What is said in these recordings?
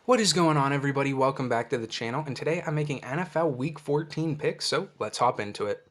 What is going on, everybody? Welcome back to the channel, and today I'm making NFL Week 14 picks, so let's hop into it.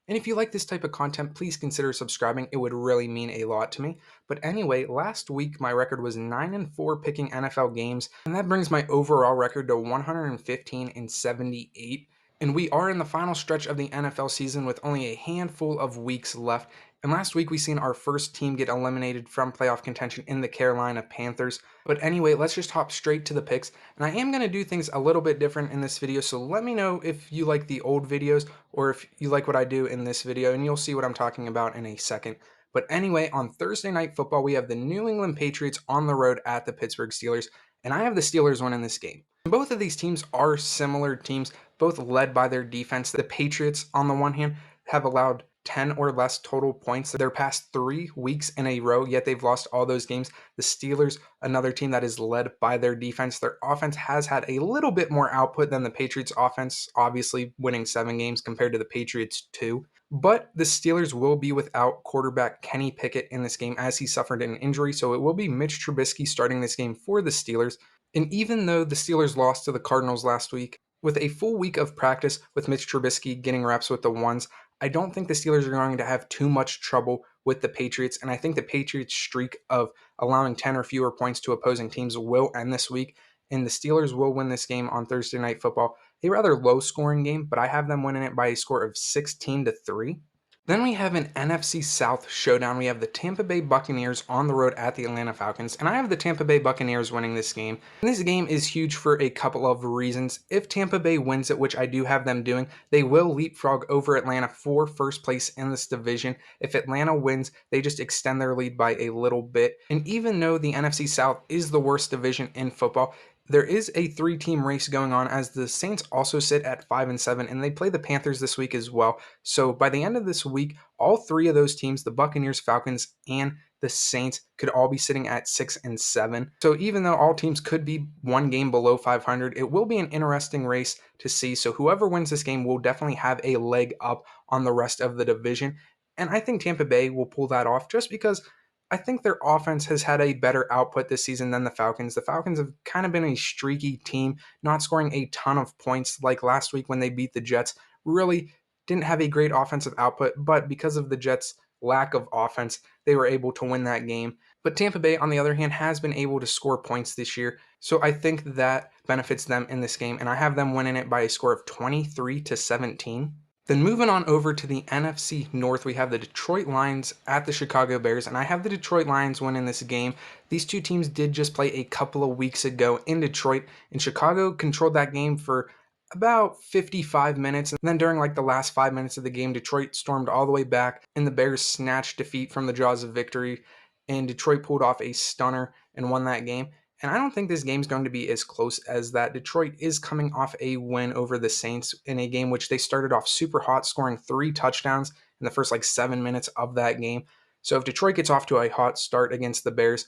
And if you like this type of content, please consider subscribing. It would really mean a lot to me. But anyway, last week my record was 9-4 picking NFL games, and that brings my overall record to 115-78. And we are in the final stretch of the NFL season with only a handful of weeks left. And last week we seen our first team get eliminated from playoff contention in the Carolina Panthers. But anyway, let's just hop straight to the picks. And I am going to do things a little bit different in this video, so let me know if you like the old videos or if you like what I do in this video, and you'll see what I'm talking about in a second. But anyway, on Thursday Night Football, we have the New England Patriots on the road at the Pittsburgh Steelers, and I have the Steelers winning this game. Both of these teams are similar teams, both led by their defense. The Patriots, on the one hand, have allowed 10 or less total points their past 3 weeks in a row, yet they've lost all those games. The Steelers, another team that is led by their defense. Their offense has had a little bit more output than the Patriots offense, obviously winning 7 games compared to the Patriots 2. But the Steelers will be without quarterback Kenny Pickett in this game as he suffered an injury, so it will be Mitch Trubisky starting this game for the Steelers. And even though the Steelers lost to the Cardinals last week, with a full week of practice with Mitch Trubisky getting reps with the ones, I don't think the Steelers are going to have too much trouble with the Patriots, and I think the Patriots' streak of allowing 10 or fewer points to opposing teams will end this week, and the Steelers will win this game on Thursday Night Football. A rather low-scoring game, but I have them winning it by a score of 16-3. Then we have an NFC South showdown. We have the Tampa Bay Buccaneers on the road at the Atlanta Falcons, and I have the Tampa Bay Buccaneers winning this game. And this game is huge for a couple of reasons. If Tampa Bay wins it, which I do have them doing, they will leapfrog over Atlanta for first place in this division. If Atlanta wins, they just extend their lead by a little bit. And even though the NFC South is the worst division in football, there is a 3-team race going on as the Saints also sit at 5-7, and they play the Panthers this week as well. So by the end of this week, all 3 of those teams, the Buccaneers, Falcons, and the Saints, could all be sitting at 6-7. So even though all teams could be 1 game below 500, it will be an interesting race to see. So whoever wins this game will definitely have a leg up on the rest of the division. And I think Tampa Bay will pull that off just because I think their offense has had a better output this season than the Falcons. The Falcons have kind of been a streaky team, not scoring a ton of points like last week when they beat the Jets. Really didn't have a great offensive output, but because of the Jets' lack of offense, they were able to win that game. But Tampa Bay, on the other hand, has been able to score points this year, so I think that benefits them in this game, and I have them winning it by a score of 23-17. Then moving on over to the NFC North, we have the Detroit Lions at the Chicago Bears, and I have the Detroit Lions winning this game. These two teams did just play a couple of weeks ago in Detroit, and Chicago controlled that game for about 55 minutes, and then during like the last 5 minutes of the game, Detroit stormed all the way back, and the Bears snatched defeat from the jaws of victory, and Detroit pulled off a stunner and won that game. And I don't think this game's going to be as close as that. Detroit is coming off a win over the Saints in a game which they started off super hot, scoring 3 touchdowns in the first 7 minutes of that game. So if Detroit gets off to a hot start against the Bears,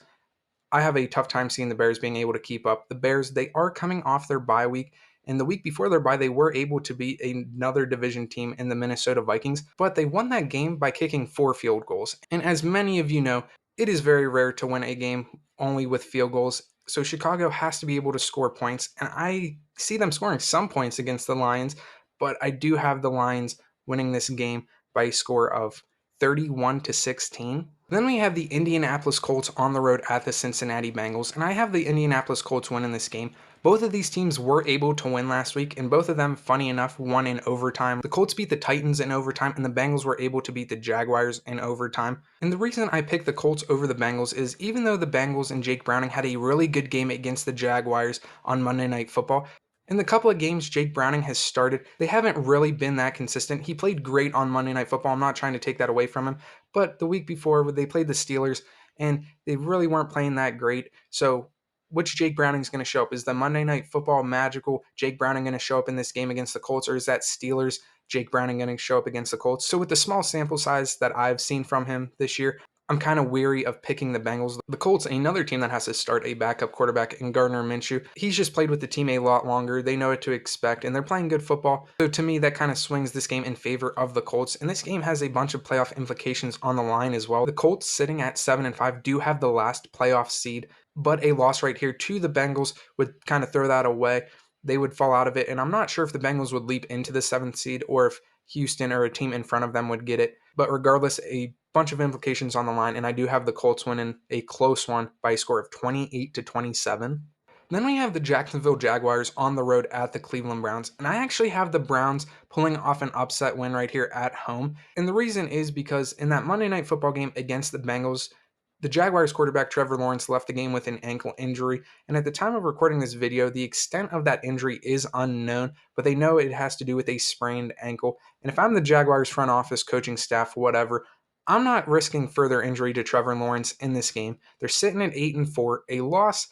I have a tough time seeing the Bears being able to keep up. The Bears, they are coming off their bye week. And the week before their bye, they were able to beat another division team in the Minnesota Vikings, but they won that game by kicking 4 field goals. And as many of you know, it is very rare to win a game only with field goals. So Chicago has to be able to score points, and I see them scoring some points against the Lions, but I do have the Lions winning this game by a score of 31-16. Then we have the Indianapolis Colts on the road at the Cincinnati Bengals, and I have the Indianapolis Colts winning this game. Both of these teams were able to win last week, and both of them, funny enough, won in overtime. The Colts beat the Titans in overtime, and the Bengals were able to beat the Jaguars in overtime. And the reason I picked the Colts over the Bengals is even though the Bengals and Jake Browning had a really good game against the Jaguars on Monday Night Football, in the couple of games Jake Browning has started, they haven't really been that consistent. He played great on Monday Night Football. I'm not trying to take that away from him. But the week before, they played the Steelers, and they really weren't playing that great. So which Jake Browning is going to show up? Is the Monday Night Football magical Jake Browning going to show up in this game against the Colts, or is that Steelers Jake Browning going to show up against the Colts? So with the small sample size that I've seen from him this year, I'm kind of weary of picking the Bengals. The Colts, another team that has to start a backup quarterback in Gardner Minshew. He's just played with the team a lot longer. They know what to expect, and they're playing good football. So to me, that kind of swings this game in favor of the Colts. And this game has a bunch of playoff implications on the line as well. The Colts, sitting at 7-5, do have the last playoff seed, but a loss right here to the Bengals would kind of throw that away. They would fall out of it, and I'm not sure if the Bengals would leap into the 7th seed or if Houston or a team in front of them would get it. But regardless, a bunch of implications on the line, and I do have the Colts winning a close one by a score of 28-27. Then we have the Jacksonville Jaguars on the road at the Cleveland Browns, and I actually have the Browns pulling off an upset win right here at home. And the reason is because in that Monday Night Football game against the Bengals, the Jaguars quarterback Trevor Lawrence left the game with an ankle injury, and at the time of recording this video, the extent of that injury is unknown, but they know it has to do with a sprained ankle. And if I'm the Jaguars front office, coaching staff, whatever, I'm not risking further injury to Trevor Lawrence in this game. They're sitting at 8-4. A loss,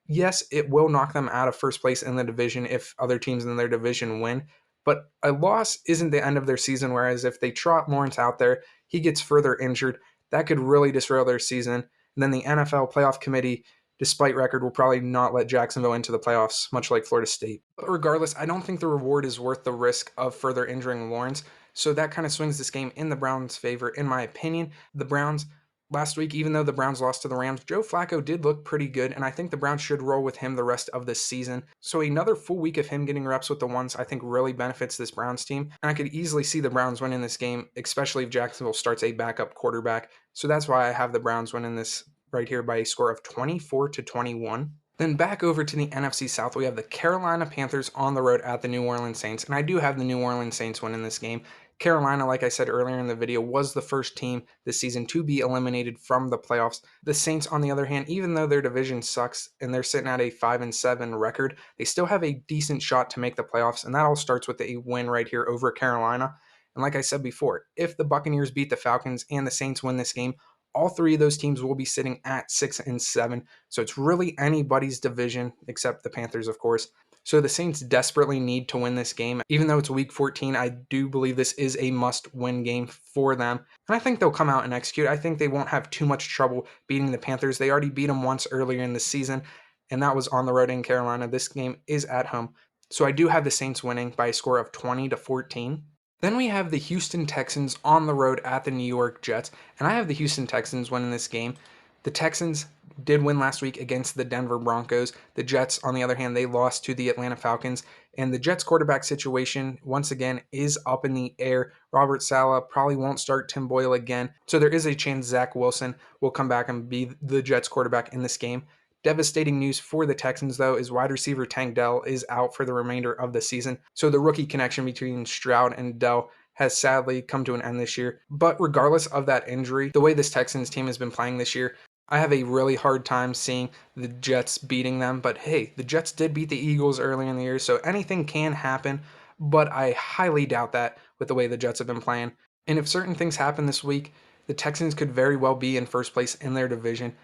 yes, it will knock them out of first place in the division if other teams in their division win, but a loss isn't the end of their season, whereas if they trot Lawrence out there, he gets further injured, that could really disrupt their season. And then the NFL playoff committee, despite record, will probably not let Jacksonville into the playoffs, much like Florida State. But regardless, I don't think the reward is worth the risk of further injuring Lawrence. So that kind of swings this game in the Browns' favor, in my opinion. The Browns, last week, even though the Browns lost to the Rams, Joe Flacco did look pretty good, and I think the Browns should roll with him the rest of this season. So another full week of him getting reps with the ones, I think really benefits this Browns team. And I could easily see the Browns winning this game, especially if Jacksonville starts a backup quarterback. So that's why I have the Browns winning this right here by a score of 24-21. Then back over to the NFC South, we have the Carolina Panthers on the road at the New Orleans Saints, and I do have the New Orleans Saints winning this game. Carolina, like I said earlier in the video, was the first team this season to be eliminated from the playoffs. The Saints, on the other hand, even though their division sucks and they're sitting at a 5-7 record, they still have a decent shot to make the playoffs, and that all starts with a win right here over Carolina. And like I said before, if the Buccaneers beat the Falcons and the Saints win this game, all three of those teams will be sitting at 6-7. So it's really anybody's division except the Panthers, of course. So the Saints desperately need to win this game. Even though it's week 14, I do believe this is a must-win game for them. And I think they'll come out and execute. I think they won't have too much trouble beating the Panthers. They already beat them once earlier in the season, and that was on the road in Carolina. This game is at home. So I do have the Saints winning by a score of 20-14. Then we have the Houston Texans on the road at the New York Jets, and I have the Houston Texans winning this game. The Texans did win last week against the Denver Broncos. The Jets, on the other hand, they lost to the Atlanta Falcons, and the Jets quarterback situation, once again, is up in the air. Robert Saleh probably won't start Tim Boyle again, so there is a chance Zach Wilson will come back and be the Jets quarterback in this game. Devastating news for the Texans, though, is wide receiver Tank Dell is out for the remainder of the season. So the rookie connection between Stroud and Dell has sadly come to an end this year. But regardless of that injury, the way this Texans team has been playing this year, I have a really hard time seeing the Jets beating them. But hey, the Jets did beat the Eagles early in the year, so anything can happen. But I highly doubt that with the way the Jets have been playing. And if certain things happen this week, the Texans could very well be in first place in their division,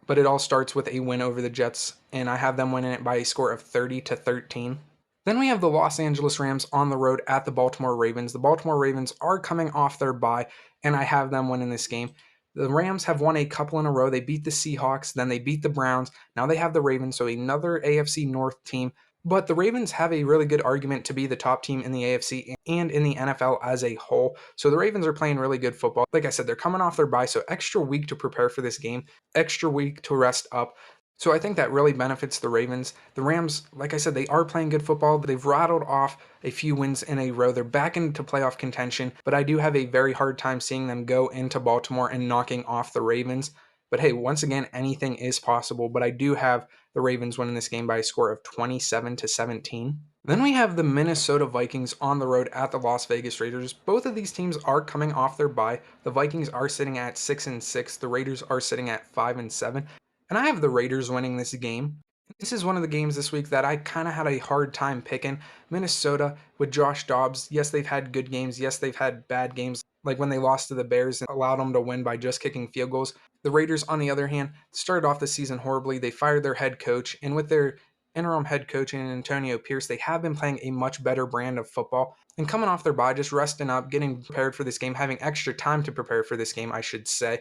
but it all starts with a win over the Jets, and I have them winning it by a score of 30-13. Then we have the Los Angeles Rams on the road at the Baltimore Ravens. The Baltimore Ravens are coming off their bye, and I have them winning this game. The Rams have won a couple in a row. They beat the Seahawks, then they beat the Browns. Now they have the Ravens, so another AFC North team. But the Ravens have a really good argument to be the top team in the AFC and in the NFL as a whole. So the Ravens are playing really good football. Like I said, they're coming off their bye, so extra week to prepare for this game, extra week to rest up. So I think that really benefits the Ravens. The Rams, like I said, they are playing good football. They've rattled off a few wins in a row. They're back into playoff contention, but I do have a very hard time seeing them go into Baltimore and knocking off the Ravens. But hey, once again, anything is possible, but I do have the Ravens winning this game by a score of 27-17. Then we have the Minnesota Vikings on the road at the Las Vegas Raiders. Both of these teams are coming off their bye. The Vikings are sitting at 6-6. The Raiders are sitting at 5-7. And I have the Raiders winning this game. This is one of the games this week that I kind of had a hard time picking. Minnesota with Josh Dobbs, yes, they've had good games. Yes, they've had bad games, like when they lost to the Bears and allowed them to win by just kicking field goals. The Raiders, on the other hand, started off the season horribly. They fired their head coach, and with their interim head coach in Antonio Pierce, they have been playing a much better brand of football. And coming off their bye, just resting up, getting prepared for this game, having extra time to prepare for this game, I should say.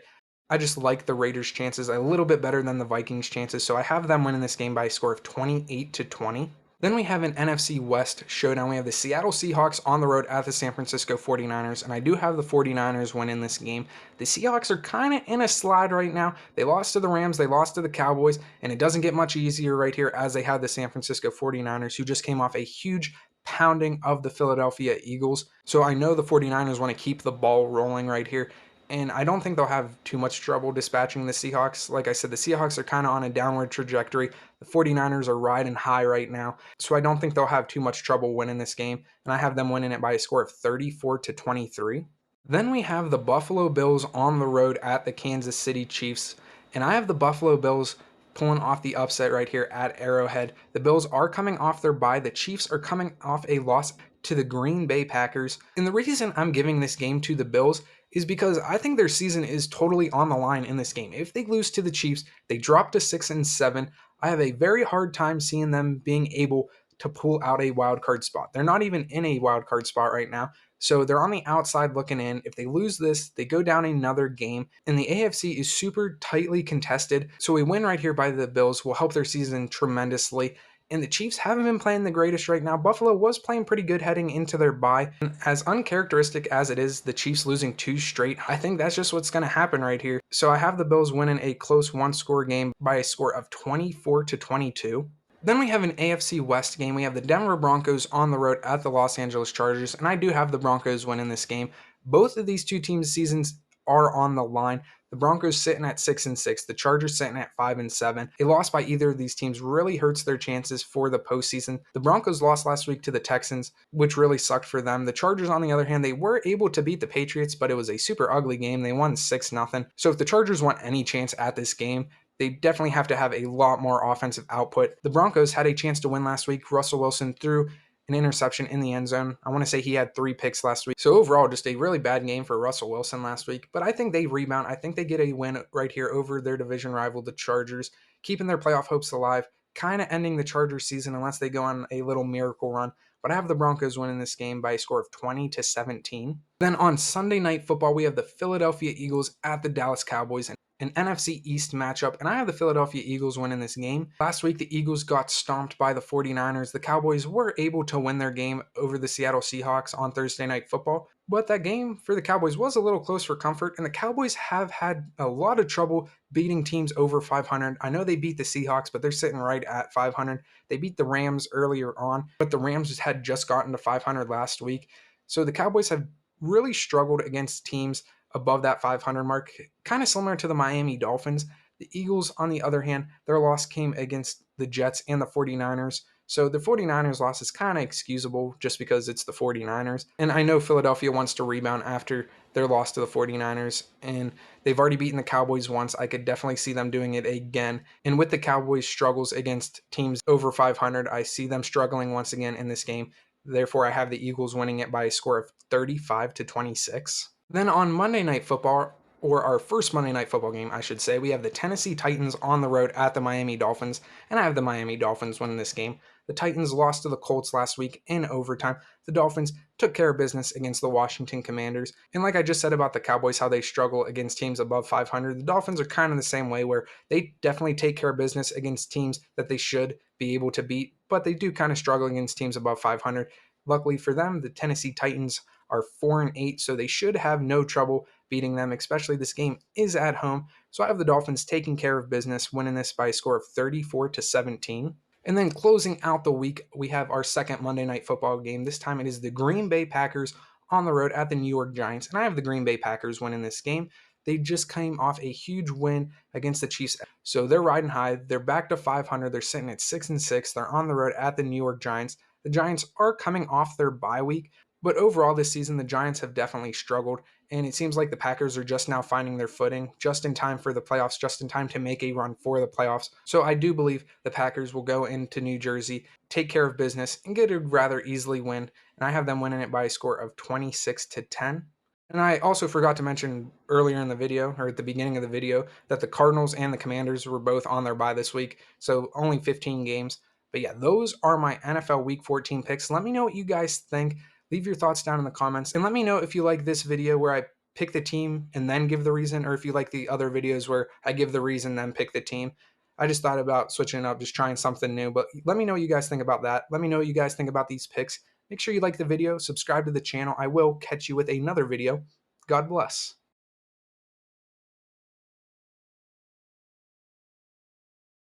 I just like the Raiders' chances a little bit better than the Vikings' chances, so I have them winning this game by a score of 28-20. Then we have an NFC West showdown. We have the Seattle Seahawks on the road at the San Francisco 49ers, and I do have the 49ers winning this game. The Seahawks are kind of in a slide right now. They lost to the Rams, they lost to the Cowboys, and it doesn't get much easier right here as they have the San Francisco 49ers, who just came off a huge pounding of the Philadelphia Eagles. So I know the 49ers want to keep the ball rolling right here. And I don't think they'll have too much trouble dispatching the Seahawks. Like I said, the Seahawks are kind of on a downward trajectory. The 49ers are riding high right now. So I don't think they'll have too much trouble winning this game. And I have them winning it by a score of 34-23. Then we have the Buffalo Bills on the road at the Kansas City Chiefs. And I have the Buffalo Bills pulling off the upset right here at Arrowhead. The Bills are coming off their bye. The Chiefs are coming off a loss to the Green Bay Packers. And the reason I'm giving this game to the Bills is because I think their season is totally on the line in this game. If they lose to the Chiefs, they drop to 6-7. I have a very hard time seeing them being able to pull out a wild card spot. They're not even in a wild card spot right now. So they're on the outside looking in. If they lose this, they go down another game. And the AFC is super tightly contested. So a win right here by the Bills will help their season tremendously. And the Chiefs haven't been playing the greatest right now. Buffalo was playing pretty good heading into their bye. And as uncharacteristic as it is, the Chiefs losing 2 straight, I think that's just what's going to happen right here. So I have the Bills winning a close one-score game by a score of 24-22. Then we have an AFC West game. We have the Denver Broncos on the road at the Los Angeles Chargers, and I do have the Broncos winning this game. Both of these two teams' seasons are on the line. The Broncos sitting at 6-6, the Chargers sitting at 5-7. A loss by either of these teams really hurts their chances for the postseason. The Broncos lost last week to the Texans, which really sucked for them. The Chargers, on the other hand, they were able to beat the Patriots, but it was a super ugly game. They won 6-0. So if the Chargers want any chance at this game, they definitely have to have a lot more offensive output. The Broncos had a chance to win last week. Russell Wilson threw an interception in the end zone. I want to say he had 3 picks last week. So overall, just a really bad game for Russell Wilson last week. But I think they rebound. I think they get a win right here over their division rival, the Chargers, keeping their playoff hopes alive, kind of ending the Chargers season unless they go on a little miracle run. But I have the Broncos winning this game by a score of 20-17. Then on Sunday Night Football, we have the Philadelphia Eagles at the Dallas Cowboys, an NFC East matchup, and I have the Philadelphia Eagles winning this game. Last week, the Eagles got stomped by the 49ers. The Cowboys were able to win their game over the Seattle Seahawks on Thursday Night Football, but that game for the Cowboys was a little close for comfort, and the Cowboys have had a lot of trouble beating teams over 500. I know they beat the Seahawks, but they're sitting right at 500. They beat the Rams earlier on, but the Rams had just gotten to 500 last week. So the Cowboys have really struggled against teams above that 500 mark, kind of similar to the Miami Dolphins. The Eagles, on the other hand, their loss came against the Jets and the 49ers. So the 49ers loss is kind of excusable just because it's the 49ers. And I know Philadelphia wants to rebound after their loss to the 49ers, and they've already beaten the Cowboys once. I could definitely see them doing it again. And with the Cowboys' struggles against teams over 500, I see them struggling once again in this game. Therefore, I have the Eagles winning it by a score of 35-26. Then on Monday Night Football, or our first Monday Night Football game, I should say, we have the Tennessee Titans on the road at the Miami Dolphins, and I have the Miami Dolphins winning this game. The Titans lost to the Colts last week in overtime. The Dolphins took care of business against the Washington Commanders. And like I just said about the Cowboys, how they struggle against teams above 500, the Dolphins are kind of the same way, where they definitely take care of business against teams that they should be able to beat, but they do kind of struggle against teams above 500. Luckily for them, the Tennessee Titans are 4-8, so they should have no trouble beating them, especially this game is at home. So I have the Dolphins taking care of business, winning this by a score of 34-17. And then closing out the week, we have our second Monday Night Football game. This time it is the Green Bay Packers on the road at the New York Giants, and I have the Green Bay Packers winning this game. They just came off a huge win against the Chiefs, so they're riding high. They're back to 500. They're sitting at 6-6. They're on the road at the New York Giants. The Giants are coming off their bye week, but overall this season, the Giants have definitely struggled, and it seems like the Packers are just now finding their footing, just in time for the playoffs, just in time to make a run for the playoffs. So I do believe the Packers will go into New Jersey, take care of business, and get a rather easily win, and I have them winning it by a score of 26-10. And I also forgot to mention earlier in the video, or at the beginning of the video, that the Cardinals and the Commanders were both on their bye this week, so only 15 games. But yeah, those are my NFL Week 14 picks. Let me know what you guys think. Leave your thoughts down in the comments, and let me know if you like this video where I pick the team and then give the reason, or if you like the other videos where I give the reason, then pick the team. I just thought about switching it up, just trying something new. But let me know what you guys think about that. Let me know what you guys think about these picks. Make sure you like the video, subscribe to the channel. I will catch you with another video. God bless.